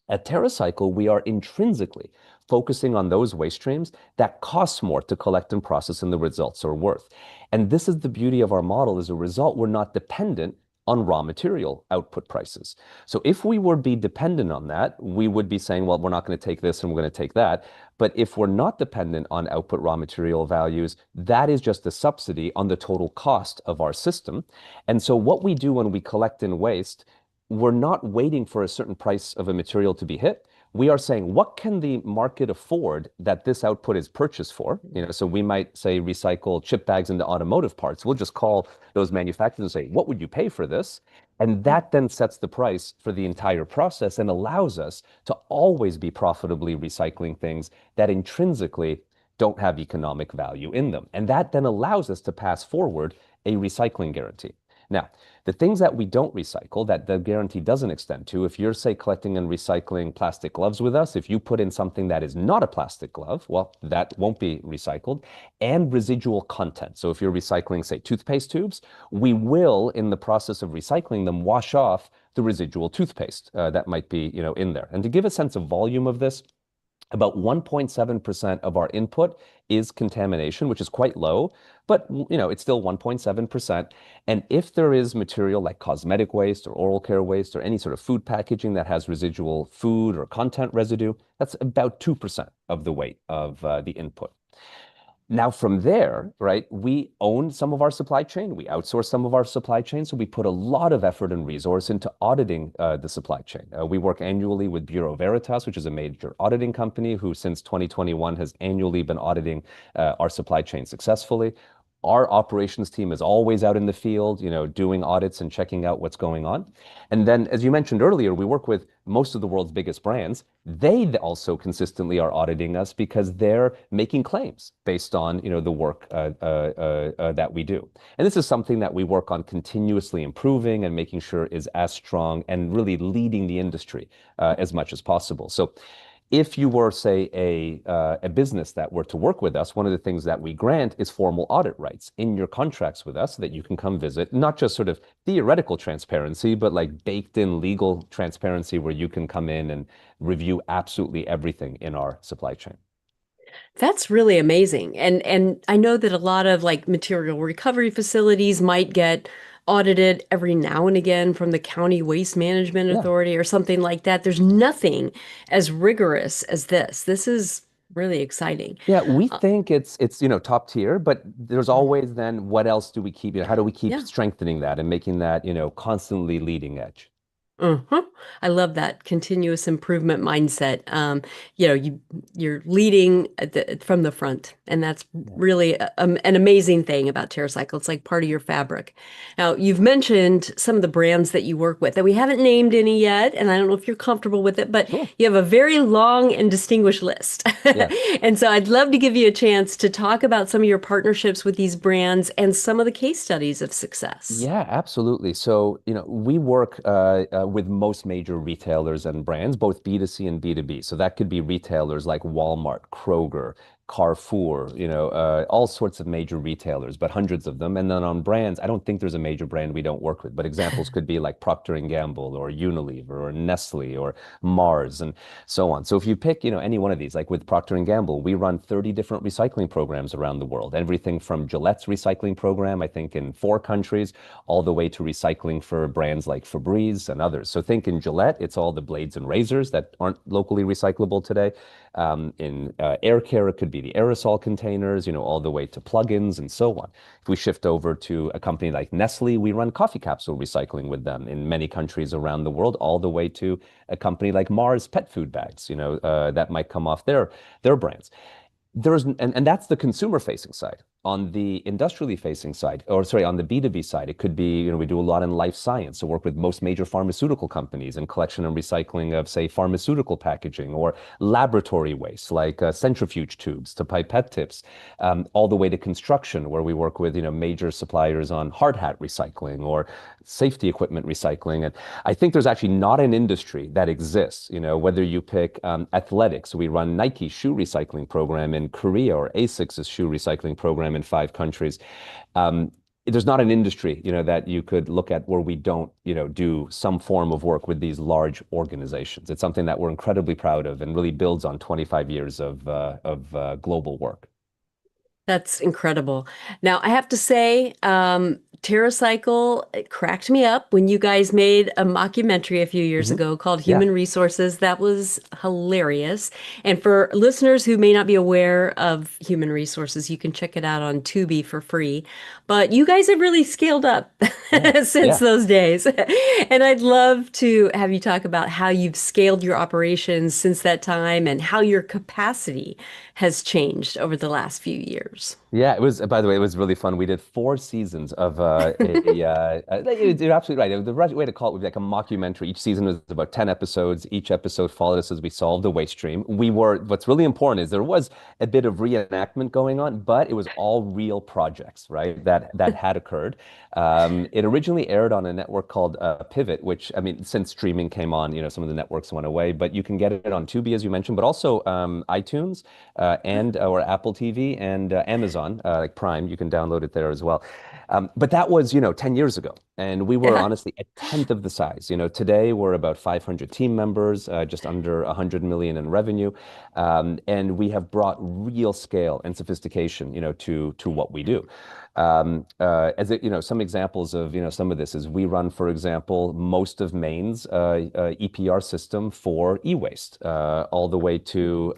At TerraCycle, we are intrinsically focusing on those waste streams that cost more to collect and process than the results are worth. And this is the beauty of our model. As a result, we're not dependent on raw material output prices. So if we were be dependent on that, we would be saying, well, we're not going to take this and we're going to take that. But if we're not dependent on output raw material values, that is just a subsidy on the total cost of our system. And so what we do when we collect in waste, we're not waiting for a certain price of a material to be hit. We are saying, what can the market afford that this output is purchased for? So we might say recycle chip bags into automotive parts. We'll just call those manufacturers and say, what would you pay for this? And that then sets the price for the entire process and allows us to always be profitably recycling things that intrinsically don't have economic value in them. And that then allows us to pass forward a recycling guarantee. Now, the things that we don't recycle, that the guarantee doesn't extend to, if you're, say, collecting and recycling plastic gloves with us, if you put in something that is not a plastic glove, well, that won't be recycled, and residual content. So if you're recycling, say, toothpaste tubes, we will, in the process of recycling them, wash off the residual toothpaste that might be, in there. And to give a sense of volume of this, about 1.7% of our input is contamination, which is quite low, but it's still 1.7%. And if there is material like cosmetic waste or oral care waste or any sort of food packaging that has residual food or content residue, that's about 2% of the weight of the input. Now, from there, right, we own some of our supply chain. We outsource some of our supply chain. So we put a lot of effort and resource into auditing the supply chain. We work annually with Bureau Veritas, which is a major auditing company who since 2021 has annually been auditing our supply chain successfully. Our operations team is always out in the field, doing audits and checking out what's going on. And then, as you mentioned earlier, we work with most of the world's biggest brands. They also consistently are auditing us because they're making claims based on, the work that we do. And this is something that we work on continuously improving and making sure is as strong and really leading the industry as much as possible. So if you were, say, a business that were to work with us, one of the things that we grant is formal audit rights in your contracts with us so that you can come visit, not just sort of theoretical transparency, but like baked in legal transparency where you can come in and review absolutely everything in our supply chain. That's really amazing. And I know that a lot of like material recovery facilities might get audited every now and again from the County Waste Management Yeah. Authority or something like that. There's nothing as rigorous as this. This is really exciting. Yeah, we Uh, think it's top tier, but there's always then what else do we keep, how do we keep yeah. strengthening that and making that, constantly leading edge? Uh-huh. I love that continuous improvement mindset. You're leading from the front, and that's Yeah. really an amazing thing about TerraCycle. It's like part of your fabric. Now, you've mentioned some of the brands that you work with, and we haven't named any yet, and I don't know if you're comfortable with it, but Sure. you have a very long and distinguished list. Yes. And so I'd love to give you a chance to talk about some of your partnerships with these brands and some of the case studies of success. Yeah, absolutely. So, we work with most major retailers and brands, both B2C and B2B. So that could be retailers like Walmart, Kroger, Carrefour, all sorts of major retailers, but hundreds of them. And then on brands, I don't think there's a major brand we don't work with, but examples could be like Procter& and Gamble or Unilever or Nestle or Mars and so on. So if you pick, any one of these, like with Procter& and Gamble, we run 30 different recycling programs around the world. Everything from Gillette's recycling program, I think in 4 countries, all the way to recycling for brands like Febreze and others. So think in Gillette, it's all the blades and razors that aren't locally recyclable today. In air care, it could be the aerosol containers, all the way to plugins and so on. If we shift over to a company like Nestle, we run coffee capsule recycling with them in many countries around the world, all the way to a company like Mars pet food bags, that might come off their brands. And that's the consumer facing side. On the industrially facing side, or sorry, on the B2B side, it could be, we do a lot in life science, so work with most major pharmaceutical companies in collection and recycling of, say, pharmaceutical packaging or laboratory waste like centrifuge tubes to pipette tips, all the way to construction, where we work with, major suppliers on hard hat recycling or safety equipment recycling. And I think there's actually not an industry that exists, whether you pick athletics, we run Nike shoe recycling program in Korea or ASICS's shoe recycling program in 5 countries. Um, there's not an industry, that you could look at where we don't, do some form of work with these large organizations. It's something that we're incredibly proud of and really builds on 25 years of global work. That's incredible. Now, I have to say, TerraCycle it cracked me up when you guys made a mockumentary a few years Hmm. ago called Yeah. Human Resources. That was hilarious. And for listeners who may not be aware of Human Resources, you can check it out on Tubi for free. But you guys have really scaled up Yeah. since Yeah. those days. And I'd love to have you talk about how you've scaled your operations since that time and how your capacity has changed over the last few years. Yeah, it was, by the way, it was really fun. We did 4 seasons of you're absolutely right. The right way to call it would be like a mockumentary. Each season was about 10 episodes. Each episode followed us as we solved the waste stream. What's really important is there was a bit of reenactment going on, but it was all real projects, right? That had occurred. It originally aired on a network called Pivot, which, I mean, since streaming came on, some of the networks went away, but you can get it on Tubi, as you mentioned, but also iTunes and or Apple TV and Amazon, like Prime. You can download it there as well. But that was, 10 years ago. And we were Yeah. honestly a tenth of the size. Today we're about 500 team members, just under 100 million in revenue. And we have brought real scale and sophistication, to what we do. Some examples of, some of this is we run, for example, most of Maine's EPR system for e-waste, all the way to,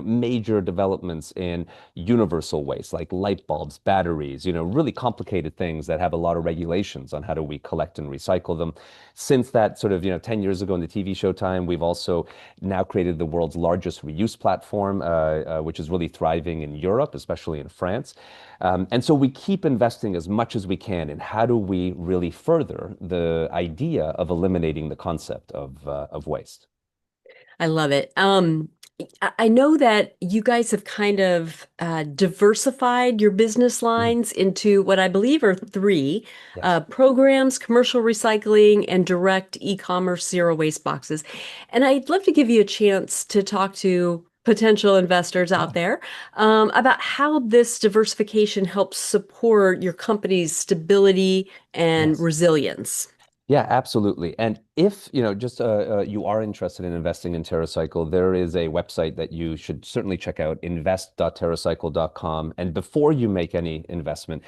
major developments in universal waste like light bulbs, batteries, really complicated things that have a lot of regulations on how do we collect and recycle them. Since that sort of, 10 years ago in the TV show time, we've also now created the world's largest reuse platform, which is really thriving in Europe, especially in France. And so we keep investing as much as we can in how do we really further the idea of eliminating the concept of waste. I love it. I know that you guys have kind of diversified your business Mhm. lines into what I believe are three Yes. programs, commercial recycling, and direct e-commerce zero waste boxes. And I'd love to give you a chance to talk to potential investors out Yeah. there about how this diversification helps support your company's stability and Yes. resilience. Yeah, absolutely. And if, just you are interested in investing in TerraCycle, there is a website that you should certainly check out, invest.terracycle.com. And before you make any investment,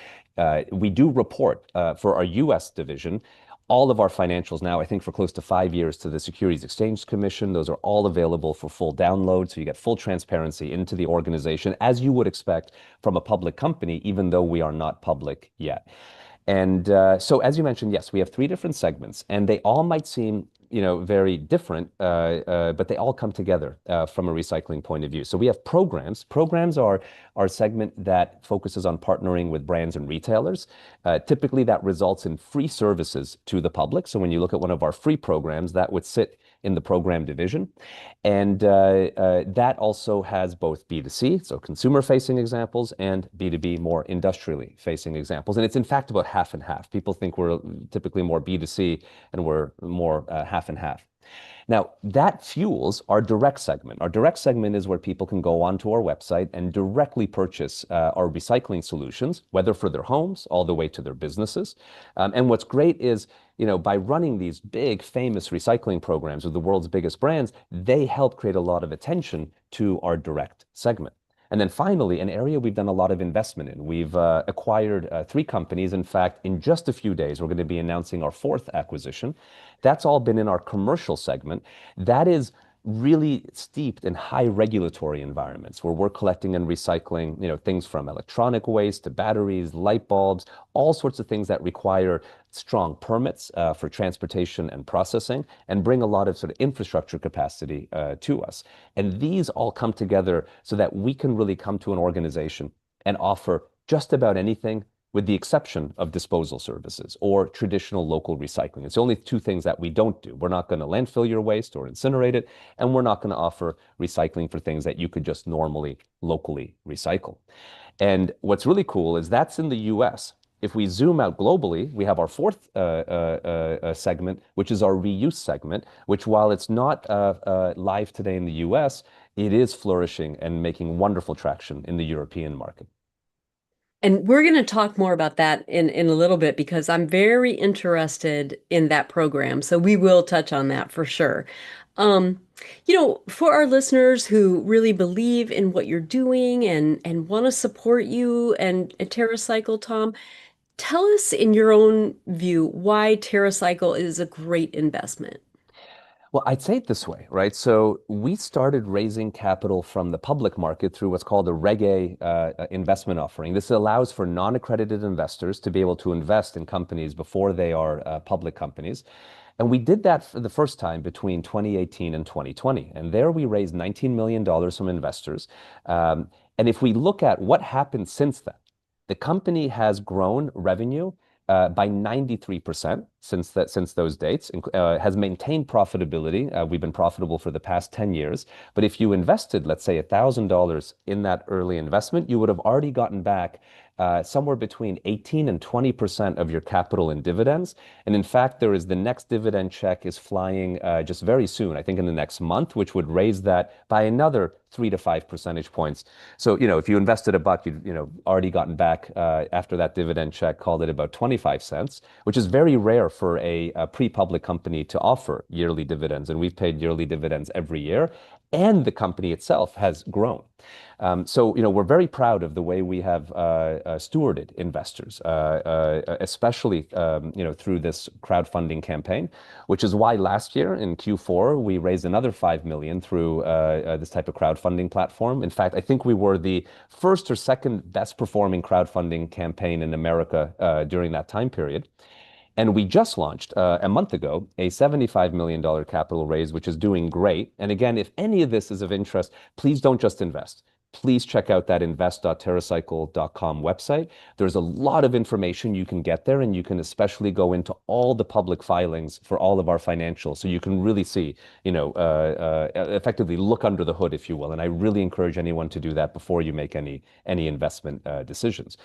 we do report for our US division all of our financials now, I think for close to 5 years to the Securities Exchange Commission. Those are all available for full download. So you get full transparency into the organization, as you would expect from a public company, even though we are not public yet. And so, as you mentioned, yes, we have 3 different segments, and they all might seem very different, but they all come together from a recycling point of view. So we have programs. Programs are our segment that focuses on partnering with brands and retailers. Typically, that results in free services to the public. So when you look at one of our free programs, that would sit in the program division. And that also has both B2C, so consumer-facing examples, and B2B, more industrially facing examples. And it's in fact about half and half. People think we're typically more B2C and we're more half and half. Now, that fuels our direct segment. Our direct segment is where people can go onto our website and directly purchase our recycling solutions, whether for their homes all the way to their businesses. And what's great is, by running these big, famous recycling programs with the world's biggest brands, they help create a lot of attention to our direct segment. And then finally, an area we've done a lot of investment in. We've acquired three companies. In fact, in just a few days, we're going to be announcing our fourth acquisition. That's all been in our commercial segment. That is really steeped in high regulatory environments where we're collecting and recycling, things from electronic waste to batteries, light bulbs, all sorts of things that require strong permits for transportation and processing and bring a lot of sort of infrastructure capacity to us. And these all come together so that we can really come to an organization and offer just about anything with the exception of disposal services or traditional local recycling. It's only two things that we don't do. We're not going to landfill your waste or incinerate it, and we're not going to offer recycling for things that you could just normally locally recycle. And what's really cool is that's in the US. If we zoom out globally, we have our fourth segment, which is our reuse segment, which while it's not live today in the US, it is flourishing and making wonderful traction in the European market. And we're going to talk more about that in a little bit because I'm very interested in that program. So we will touch on that for sure. Um, for our listeners who really believe in what you're doing and want to support you and TerraCycle, Tom, tell us in your own view why TerraCycle is a great investment. Well, I'd say it this way, right? So we started raising capital from the public market through what's called a Reg A investment offering. This allows for non-accredited investors to be able to invest in companies before they are public companies. And we did that for the first time between 2018 and 2020. And there we raised $19 million from investors. And if we look at what happened since then, the company has grown revenue by 93% since those dates, has maintained profitability. We've been profitable for the past 10 years. But if you invested, let's say, $1,000 in that early investment, you would have already gotten back somewhere between 18 and 20% of your capital in dividends. And in fact, the next dividend check is flying just very soon, I think in the next month, which would raise that by another 3 to 5 percentage points. So, if you invested a buck, you'd, already gotten back after that dividend check, called it about 25 cents, which is very rare for a pre-public company to offer yearly dividends. And we've paid yearly dividends every year. And the company itself has grown. So, we're very proud of the way we have stewarded investors, especially, through this crowdfunding campaign, which is why last year in Q4, we raised another 5 million through this type of crowdfunding platform. In fact, I think we were the first or second best performing crowdfunding campaign in America during that time period. And we just launched a month ago a $75 million capital raise, which is doing great. And again, if any of this is of interest, please don't just invest. Please check out that invest.terracycle.com website. There's a lot of information you can get there, and you can especially go into all the public filings for all of our financials. So you can really see, effectively look under the hood, if you will. And I really encourage anyone to do that before you make any investment decisions.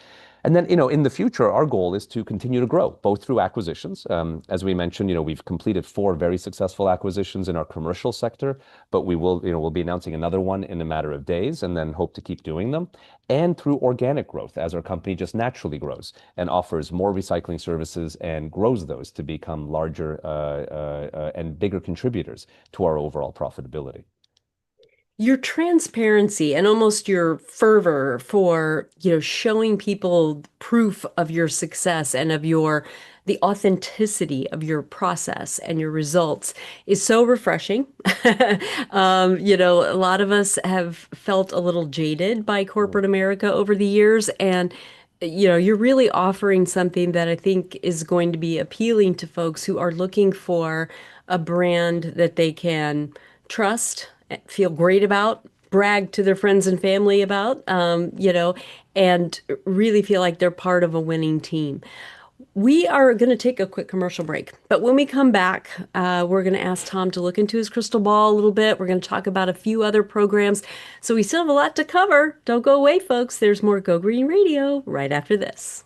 And then, in the future, our goal is to continue to grow, both through acquisitions. As we mentioned, we've completed 4 very successful acquisitions in our commercial sector, but we'll be announcing another one in a matter of days and then hope to keep doing them. And through organic growth, as our company just naturally grows and offers more recycling services and grows those to become larger and bigger contributors to our overall profitability. Your transparency and almost your fervor for, showing people proof of your success and of the authenticity of your process and your results is so refreshing. A lot of us have felt a little jaded by corporate America over the years, and you're really offering something that I think is going to be appealing to folks who are looking for a brand that they can trust, feel great about, brag to their friends and family about, and really feel like they're part of a winning team. We are going to take a quick commercial break, but when we come back, we're going to ask Tom to look into his crystal ball a little bit. We're going to talk about a few other programs. So we still have a lot to cover. Don't go away, folks. There's more Go Green Radio right after this.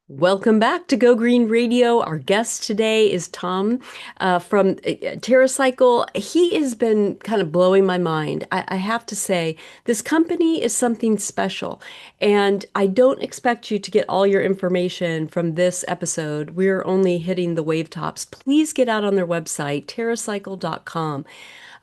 Welcome back to Go Green Radio. Our guest today is Tom from TerraCycle. He has been kind of blowing my mind. I have to say, this company is something special, and I don't expect you to get all your information from this episode. We're only hitting the wave tops. Please get out on their website, TerraCycle.com.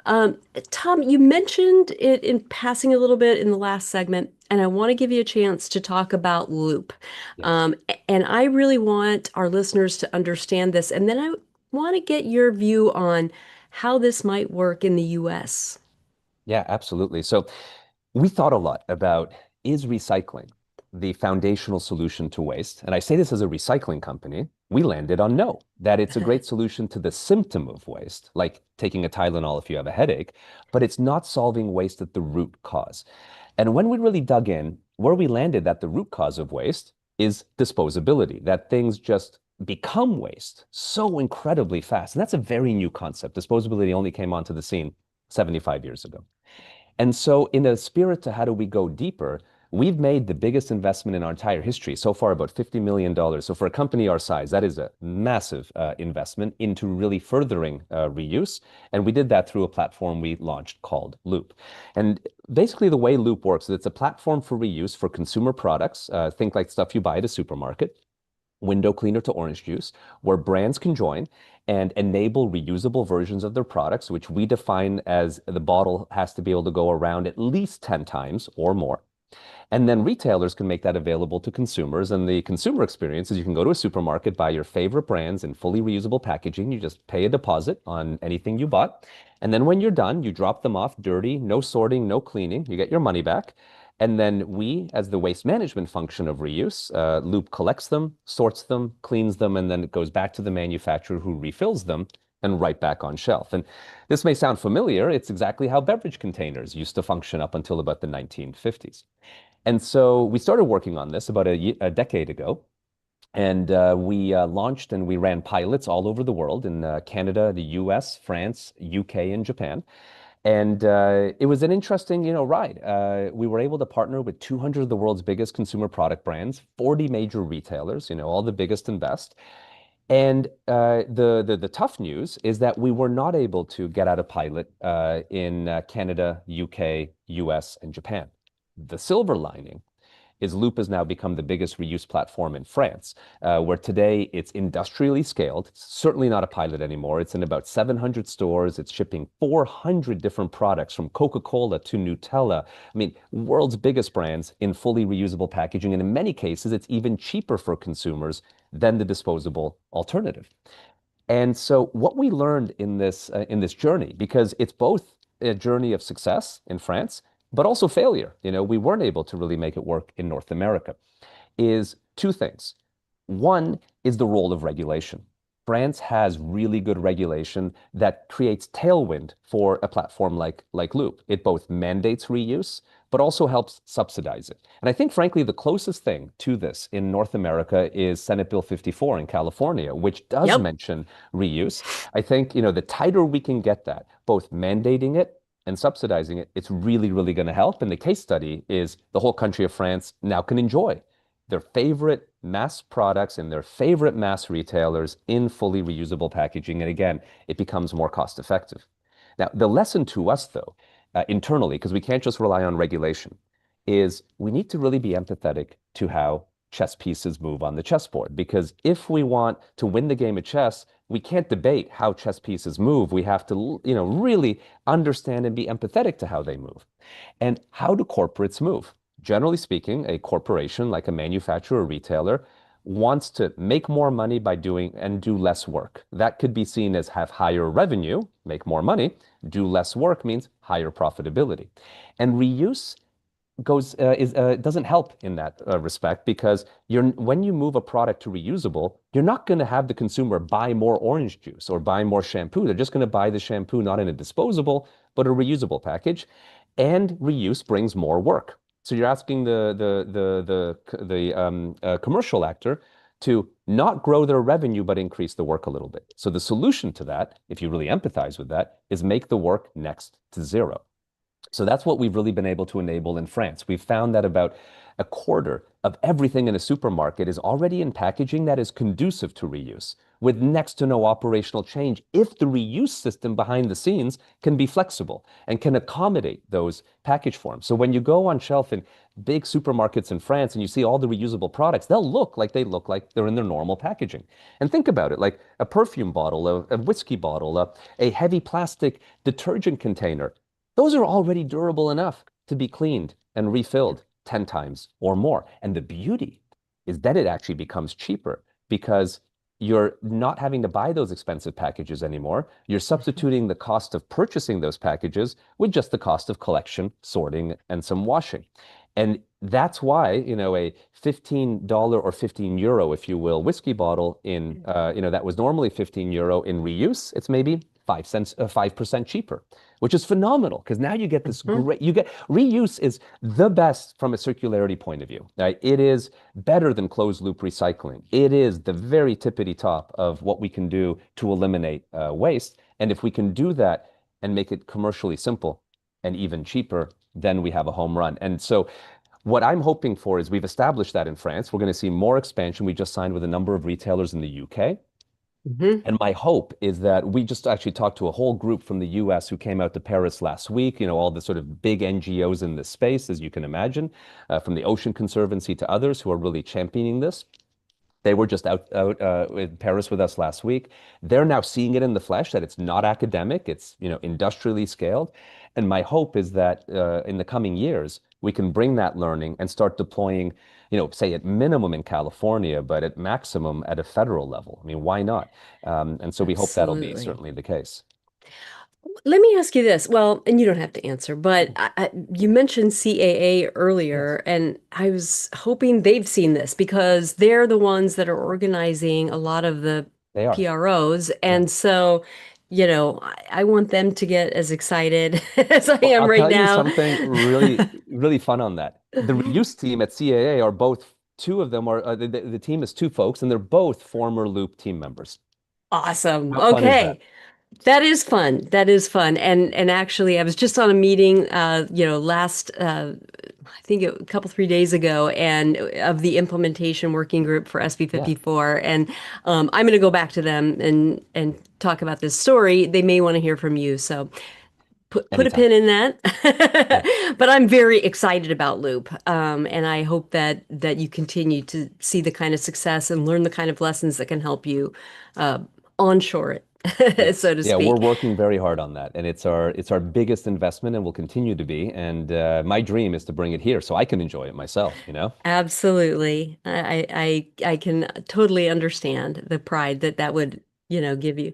Um, Tom, you mentioned it in passing a little bit in the last segment, and I want to give you a chance to talk about loop. Yes. And I really want our listeners to understand this, and then I want to get your view on how this might work in the US. Yeah, absolutely. So we thought a lot about, is recycling the foundational solution to waste? And I say this as a recycling company. We landed on no, that it's a great solution to the symptom of waste, like taking a Tylenol if you have a headache, but it's not solving waste at the root cause. And when we really dug in, where we landed that the root cause of waste is disposability, that things just become waste so incredibly fast. And that's a very new concept. Disposability only came onto the scene 75 years ago. And so, in a spirit to how do we go deeper, we've made the biggest investment in our entire history, so far about $50 million. So, for a company our size, that is a massive investment into really furthering reuse. And we did that through a platform we launched called Loop. And basically, the way Loop works is it's a platform for reuse for consumer products, think like stuff you buy at a supermarket, window cleaner to orange juice, where brands can join and enable reusable versions of their products, which we define as the bottle has to be able to go around at least 10 times or more. And then retailers can make that available to consumers. And the consumer experience is you can go to a supermarket, buy your favorite brands in fully reusable packaging. You just pay a deposit on anything you bought. And then when you're done, you drop them off dirty, no sorting, no cleaning. You get your money back. And then we, as the waste management function of reuse, Loop collects them, sorts them, cleans them, and then it goes back to the manufacturer who refills them and right back on shelf. And this may sound familiar. It's exactly how beverage containers used to function up until about the 1950s. And so we started working on this about a decade ago. And we launched and we ran pilots all over the world in Canada, the US, France, UK, and Japan. And it was an interesting, ride. We were able to partner with 200 of the world's biggest consumer product brands, 40 major retailers, all the biggest and best. And the tough news is that we were not able to get out a pilot in Canada, UK, US, and Japan. The silver lining is Loop has now become the biggest reuse platform in France, where today it's industrially scaled. It's certainly not a pilot anymore. It's in about 700 stores. It's shipping 400 different products from Coca-Cola to Nutella. I mean, world's biggest brands in fully reusable packaging. And in many cases, it's even cheaper for consumers than the disposable alternative. And so what we learned in this journey, because it's both a journey of success in France, but also failure. We weren't able to really make it work in North America, is two things. One is the role of regulation. France has really good regulation that creates tailwind for a platform like Loop. It both mandates reuse, but also helps subsidize it. And I think, frankly, the closest thing to this in North America is Senate Bill 54 in California, which does Yep. mention reuse. I think, the tighter we can get that, both mandating it and subsidizing it, it's really, really going to help. And the case study is the whole country of France now can enjoy their favorite mass products and their favorite mass retailers in fully reusable packaging. And again, it becomes more cost effective. Now, the lesson to us, though, internally, because we can't just rely on regulation, is we need to really be empathetic to how chess pieces move on the chessboard. Because if we want to win the game of chess, we can't debate how chess pieces move. We have to, really understand and be empathetic to how they move. And how do corporates move? Generally speaking, a corporation like a manufacturer or retailer wants to make more money by doing and do less work. That could be seen as have higher revenue, make more money, do less work means higher profitability. And reuse goes is doesn't help in that respect because when you move a product to reusable, you're not going to have the consumer buy more orange juice or buy more shampoo. They're just going to buy the shampoo not in a disposable but a reusable package, and reuse brings more work. So you're asking the commercial actor to not grow their revenue but increase the work a little bit. So the solution to that, if you really empathize with that, is make the work next to zero. So that's what we've really been able to enable in France. We've found that about a quarter of everything in a supermarket is already in packaging that is conducive to reuse, with next to no operational change if the reuse system behind the scenes can be flexible and can accommodate those package forms. So when you go on shelf in big supermarkets in France and you see all the reusable products, they'll look like they're in their normal packaging. And think about it, like a perfume bottle, a whiskey bottle, a heavy plastic detergent container. Those are already durable enough to be cleaned and refilled 10 times or more. And the beauty is that it actually becomes cheaper because you're not having to buy those expensive packages anymore. You're substituting the cost of purchasing those packages with just the cost of collection, sorting, and some washing. And that's why, a $15 or 15 euro, if you will, whiskey bottle that was normally 15 euro in reuse, it's maybe 5 cents, 5% cheaper, which is phenomenal because now you get this Mhm. great, reuse is the best from a circularity point of view, right? It is better than closed loop recycling. It is the very tippity top of what we can do to eliminate waste. And if we can do that and make it commercially simple and even cheaper, then we have a home run. And so what I'm hoping for is we've established that in France. We're going to see more expansion. We just signed with a number of retailers in the UK. Mhm. And my hope is that we just actually talked to a whole group from the US who came out to Paris last week, all the sort of big NGOs in this space, as you can imagine, from the Ocean Conservancy to others who are really championing this. They were just out in Paris with us last week. They're now seeing it in the flesh that it's not academic, it's industrially scaled. And my hope is that in the coming years we can bring that learning and start deploying, say at minimum in California, but at maximum at a federal level. I mean, why not? And so we hope that'll be Absolutely. certainly the case. Let me ask you this. Well, and you don't have to answer, but you mentioned CAA Yes, earlier, and I was hoping they've seen this because they're the ones that are organizing a lot of the they are. PROs. Yeah. And so, I want them to get as excited as I Well, am I'll right tell you now. something really, really fun on that. The reuse team at CAA are both, two of them are, the team is two folks, and they're both former Loop team members. Awesome. How fun is Okay. that? That is fun. That is fun. And actually, I was just on a meeting, last, I think a couple 3 days ago, and of the implementation working group for SB Yeah, 54. And I'm going to go back to them and talk about this story. They may want to hear from you. So put a anytime. pin in that. Yeah, But I'm very excited about Loop, and I hope that you continue to see the kind of success and learn the kind of lessons that can help you uh, onshore it, yes. so to Yeah, we're speak. working very hard on that, and it's our biggest investment and will continue to be. And my dream is to bring it here so I can enjoy it myself. Absolutely. I can totally understand the pride that would, give you.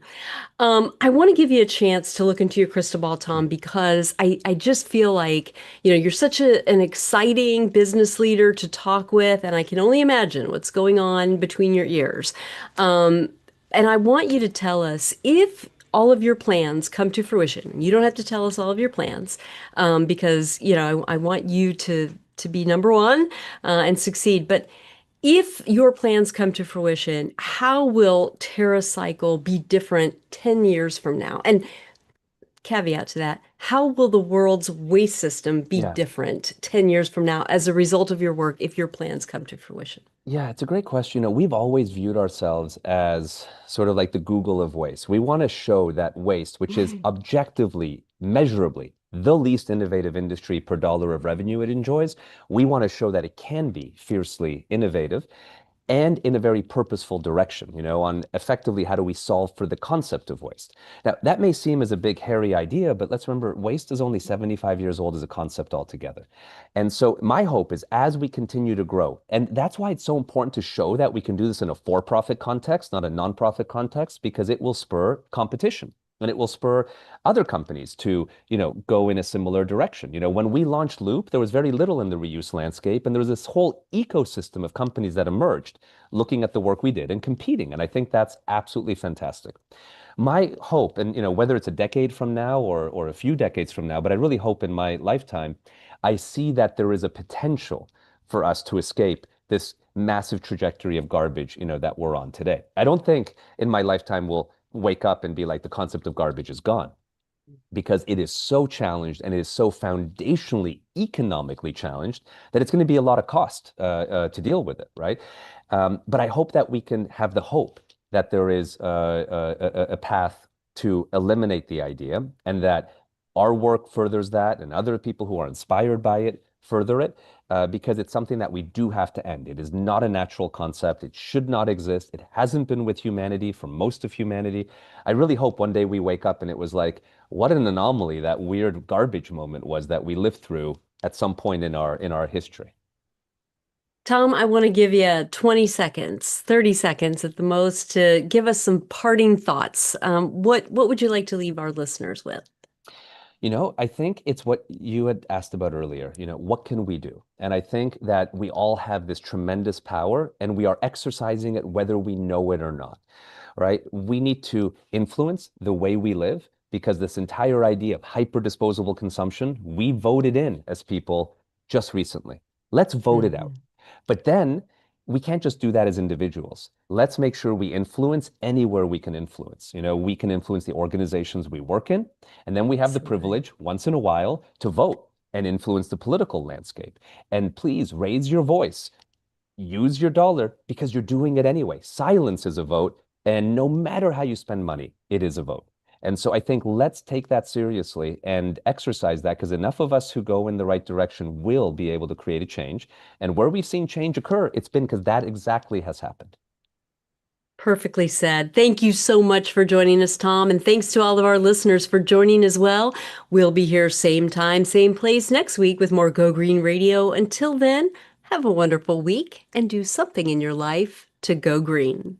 I want to give you a chance to look into your crystal ball, Tom, Mhm. because I just feel like, you're such an exciting business leader to talk with, and I can only imagine what's going on between your ears. Um, and I want you to tell us if all of your plans come to fruition. You don't have to tell us all of your plans, because, I want you to be number one, and succeed. But if your plans come to fruition, how will TerraCycle be different 10 years from now? And caveat to that, how will the world's waste system be Yeah. different 10 years from now as a result of your work if your plans come to fruition? Yeah, it's a great question. We've always viewed ourselves as sort of like the Google of waste. We want to show that waste, which is objectively, measurably, the least innovative industry per dollar of revenue it enjoys, we want to show that it can be fiercely innovative and in a very purposeful direction, on effectively how do we solve for the concept of waste. Now, that may seem as a big, hairy idea, but let's remember waste is only 75 years old as a concept altogether. And so my hope is as we continue to grow, and that's why it's so important to show that we can do this in a for-profit context, not a non-profit context, because it will spur competition. And it will spur other companies to, go in a similar direction. When we launched Loop, there was very little in the reuse landscape, and there was this whole ecosystem of companies that emerged looking at the work we did and competing. And I think that's absolutely fantastic. My hope, and whether it's a decade from now or a few decades from now, but I really hope in my lifetime, I see that there is a potential for us to escape this massive trajectory of garbage, that we're on today. I don't think in my lifetime we'll wake up and be like, the concept of garbage is gone because it is so challenged and it is so foundationally economically challenged that it's going to be a lot of cost to deal with it, right? But I hope that we can have the hope that there is a path to eliminate the idea and that our work furthers that and other people who are inspired by it further it because it's something that we do have to end. It is not a natural concept. It should not exist. It hasn't been with humanity for most of humanity. I really hope one day we wake up and it was like, what an anomaly that weird garbage moment was that we lived through at some point in our history. Tom, I want to give you 20 seconds, 30 seconds at the most to give us some parting thoughts. What would you like to leave our listeners with? I think it's what you had asked about earlier. What can we do? And I think that we all have this tremendous power and we are exercising it whether we know it or not, right? We need to influence the way we live because this entire idea of hyper disposable consumption, we voted in as people just recently. Let's vote it out. Mhm. But then we can't just do that as individuals. Let's make sure we influence anywhere we can influence. We can influence the organizations we work in, and then we have the Excellent. privilege once in a while to vote and influence the political landscape. And please raise your voice, use your dollar because you're doing it anyway. Silence is a vote, and no matter how you spend money, it is a vote. And so I think let's take that seriously and exercise that because enough of us who go in the right direction will be able to create a change. And where we've seen change occur, it's been because that exactly has happened. Perfectly said. Thank you so much for joining us, Tom. And thanks to all of our listeners for joining as well. We'll be here same time, same place next week with more Go Green Radio. Until then, have a wonderful week and do something in your life to go green.